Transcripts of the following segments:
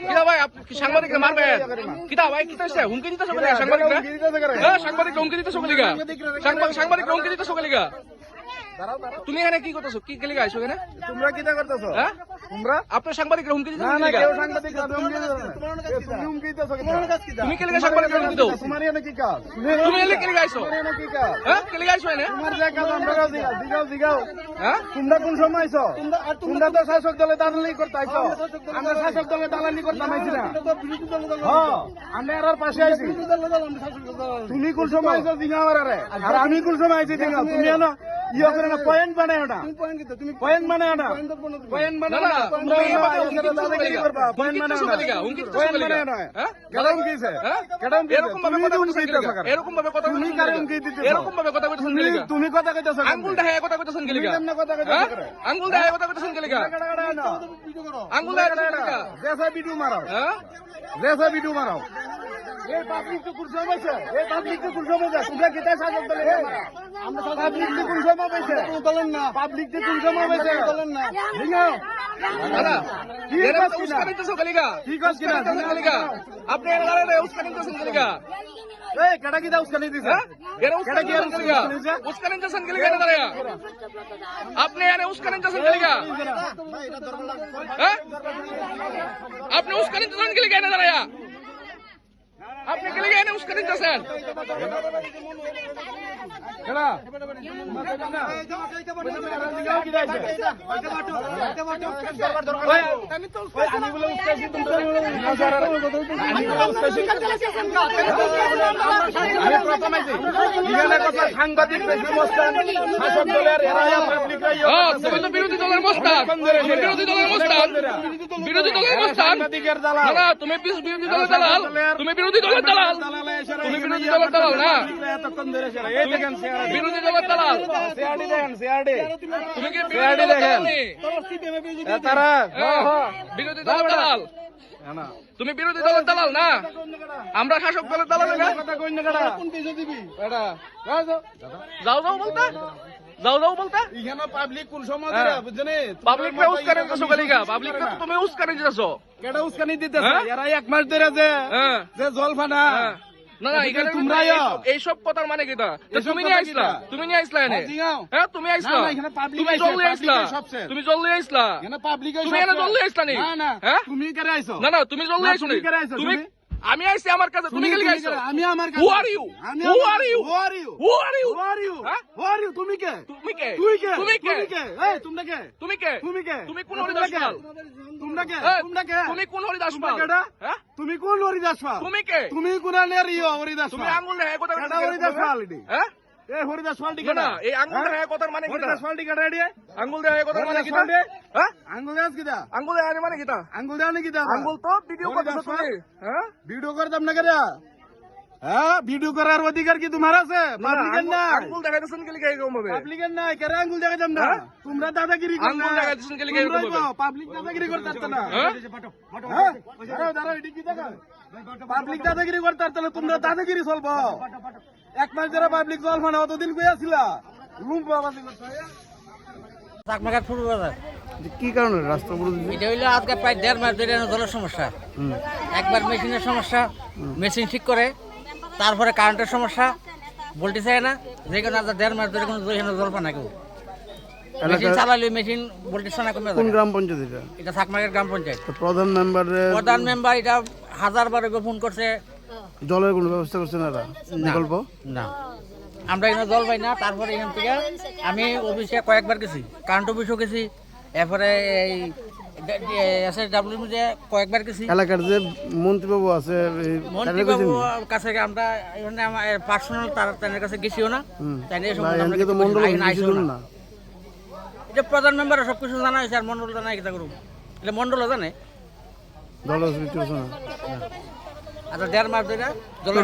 কিতা ভাই সাংবাদিকরা মারবেন কিতা ভাই কিতা হুমকি দিতে সকলে সাংবাদিক হুমকি দিতে সকলে সাংবাদিক হুমকি দিতে সকলে তুমি এখানে কি করতেছো কি গেলি গাইছো এখানে তোমরা কিটা করতেছো হ্যাঁ তোমরা আপনার সাংবাদিকরা হুমকি দিতে না না কেউ সাংবাদিক না তুমি হুমকি দিতেছো তুমি কে লিগা সাংবাদিকরা হুমকি দাও তোমার এনে কি কাজ তুমি এলে কে গাইছো তোমার এনে কি কাজ হ্যাঁ কে গাইছো এনে তোমার যে কাজ আমরা দিগাও হ্যাঁ তোমরা কোন সময় আইছো তোমরা তো শাসক দলে দালালি করতে আইছো আমরা শাসক দলে দালালি করতে আইছি না হ্যাঁ আমরা এর পাশে আইছি তুমি কোন সময় আইছো দিগাও আর আমি কোন সময় আইছি দিগাও তুমি না ইয়া করে না পয়েন্ট বানায় না তুমি পয়েন্ট বানায় না পয়েন্ট বানায় না তোমরা দাদাগিরি করবা পয়েন্ট বানায় না পয়েন্ট বানায় না কেডাম কিছে কেডাম এরকম ভাবে কথা কইতেছ এরকম ভাবে কথা তুমি কারণ কি দিতেছ এরকম ভাবে কথা কইতেছ তুমি কথা কইতেছ আঙ্গুল দেখায় কথা কইতেছ কি লাগা তুমি কথা কইতেছ আঙ্গুল দেখায় কথা কইতেছ কি লাগা আঙ্গুল দেখায় কথা কইতেছ জেসা ভিডিও মারাও জেসা ভিডিও মারাও এই পাবলিক তো কুরসা বসে এই পাবলিক তো কুরসা বসে তোমরা কিটা শাসক দলে আমরা পাবলিক তো কুরসা বসে বলেন না পাবলিক তো কুরসা বসে বলেন না দিগাও দাদা এর উস্কানি তো সকলিগা কি কাজ কিনা সকলিগা আপনি এর গালে উস্কানি তো সকলিগা এই কেডা কিটা উস্কানি দিছে এর উস্কানি কি সকলিগা উস্কানি তো সকলিগা না দাঁড়ায়া আপনি এর উস্কানি তো সকলিগা হ্যাঁ আপনি উস্কানি তো সকলিগা না দাঁড়ায়া আপনি কে লিগে এনে উস্কানি দিতেছেন কেডা আমি বলে উস্কাইছি আমি প্রথম আইছি এখানে কথা সাংবাদিক মস্তান শাসক দলের এরায়া পাবলিক তুমি তো বিরোধী দলের মস্তান বিরোধী দলের মস্তান বিরোধী দলের মস্তান সাংবাদিকের দালাল না তুমি বিরোধী দলের দালাল তুমি বিরোধী দলের দালাল তুমি বিরোধী দলের দালাল না এতক্ষণ ধরে এই দেখেন বিরোধী দলের দালাল সিআরডি দেখেন সিআরডি তুমি কি বিরোধী দলের দালাল তারা বিরোধী দলের দালাল তুমি বিরোধী দলের দালাল না আমরা শাসক দলের দালাল না কথা কই না কেডা কোন দেশে দিবি এডা যাও যাও বলতা যাও যাও বলতা এখানে পাবলিক কোন সময় ধরে বুঝছেন পাবলিক রে উস্কানি দিতেছো গলিগা পাবলিক রে তুমি উস্কানি দিতেছো কেডা উস্কানি দিতেছে এরা এক মাস ধরে যে জলফানা না না এখানে তোমরা এইসব কথার মানে কিটা তুমি নিয়ে আইছলা এনে হ্যাঁ তুমি আইছলা তুমি জলদি আইছলা তুমি জলদি আইছলা এখানে পাবলিক তুমি এনে জলদি আইছলা নি হ্যাঁ তুমি কেন আইছো না না তুমি জলদি আইছো নি তুমি আমি আইছি আমার কাছে তুমি কি আইছো আমি আমার কাছে who are you who are you who are you who are you who are you who are you তুমি কে তুমি কে তুই কে তুমি কে এই তোমরা কে তুমি কে তুমি কে তুমি কোন হরিদাস পাল তোমরা কে তোমরা কে তুমি কোন হরিদাস পাল হ্যাঁ তুমি কোন হরিদাস পাল তুমি কে তুমি কোন নেরিও হরিদাস পাল তুমি আঙ্গুল দেখায় কথা কেডা হরিদাস পাল এডি হ্যাঁ এই হরিদাস পাল টি না এই আঙ্গুল দেখায় কথার মানে কিটা হরিদাস পাল টি কেডা এডি আঙ্গুল দেখায় কথার মানে কিটা হ্যাঁ আঙ্গুল দেখাস কিটা আঙ্গুল দেখায় মানে কিটা আঙ্গুল দেখানি কিটা আঙ্গুল তো ভিডিও করতেছ তুমি হ্যাঁ ভিডিও করতাম না কেডা হ্যাঁ ভিডিও করার অধিকার কি তোমার আছে পাবলিকের না আঙ্গুল দেখাইতেছেন কি লিখে এরকম হবে পাবলিকের না কেন আঙ্গুল দেখাইতাম না তোমরা দাদাগিরি করো আঙ্গুল দেখাইতেছেন কি লিখে এরকম হবে পাবলিক দাদাগিরি করতে না হ্যাঁ দাঁড়াও এটি কি দেখা পাবলিক দাদাগিরি করতে না তোমরা দাদাগিরি চলবো এক মাস ধরে পাবলিক চলবো না অতদিন কই আসিলা লুম্পাবাজি করতে চাকমাঘাট ফুল বাজার কি কারণে রাস্তা পুরো এটা হইলো আজকে প্রায় 1.5 মাস ধরে জলের সমস্যা একবার মেশিনের সমস্যা মেশিন ঠিক করে তারপরে কারেন্টের সমস্যা বলতে চায় না যে কোনো 1.5 মাস ধরে কোনো জল পায় না কেউ মেশিন চালালে মেশিন ভোল্টেজ না কমে কোন গ্রাম পঞ্চায়েত এটা চাকমাঘাট গ্রাম পঞ্চায়েত প্রধান মেম্বার এটা 1000 বার ফোন করছে জলের কোনো ব্যবস্থা করছে না বিকল্প না আমরা এখানে জল পাই না তারপরে এখান থেকে আমি অফিসে কয়েকবার গেছি কারেন্ট অফিসও গেছি এরপরে এই এসএসডব্লিউ যে কয়েকবার গেছি এলাকার যে মন্ত্রীবাবু আছে মন্ত্রীবাবুর কাছে আমরা এখানে আমার পার্সোনাল তার কাছে গেছিও না তাই নিয়ে না এটা প্রধান মেম্বার সব কিছু জানা হয়েছে আর মন্ডল জানা এটা করুন এটা মন্ডলও জানে আচ্ছা 1.5 মাস ধরে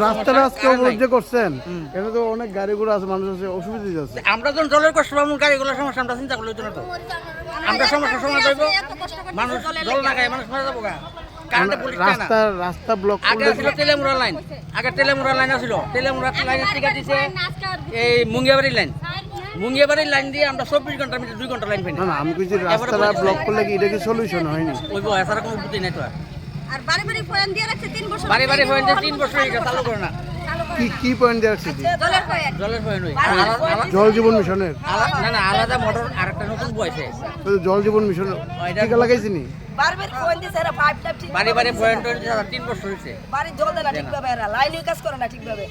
রাস্তাটা আজকে অবরোধ করছেন এটা তো অনেক গাড়ি ঘোড়া আছে মানুষ আছে অসুবিধা যাচ্ছে আমরা যখন জলের কষ্ট পাবো গাড়িগুলোর সমস্যা আমরা চিন্তা করলে না তো আমরা সমস্যার সময় পাইব মানুষ জল না খায় মানুষ মারা যাবো গা রাস্তা ব্লক আগে ছিল তেলেমুরা লাইন আগে তেলেমুরা লাইন ছিল তেলেমুরা লাইন টিকা দিছে এই মুঙ্গিয়াবাড়ি লাইন মুঙ্গিয়া বাড়ির লাইন দিয়ে আমরা 24 ঘন্টার মধ্যে 2 ঘন্টা লাইন পাই না না আমি কইছি রাস্তাটা ব্লক করলে কি এটা কি সলিউশন হয়নি? ওই বয় এছাড়া কোনো বুদ্ধি নাই তো আর। আর বাড়ি বাড়ি পয়েন্ট দিয়ে রাখছে 3 বছর বাড়ি বাড়ি পয়েন্টে 3 বছর হয়ে গেছে, চালু করে না। কি কি পয়েন্ট দিয়ে রাখছি? জলের পয়েন্ট জলের পয়েন্ট ওই জল জীবন মিশনের না না আলাদা মোটর আরেকটা নতুন বয়সে জল জীবন মিশন টিকা লাগাইছি নি? বারবার পয়েন্ট দিয়ে স্যার পাইপ টাইপ ঠিক বাড়ি বাড়ি পয়েন্ট 3 বছর হয়েছে। বাড়ি জল দেয় না ঠিকভাবে, লাইন কাজ করে না ঠিকভাবে।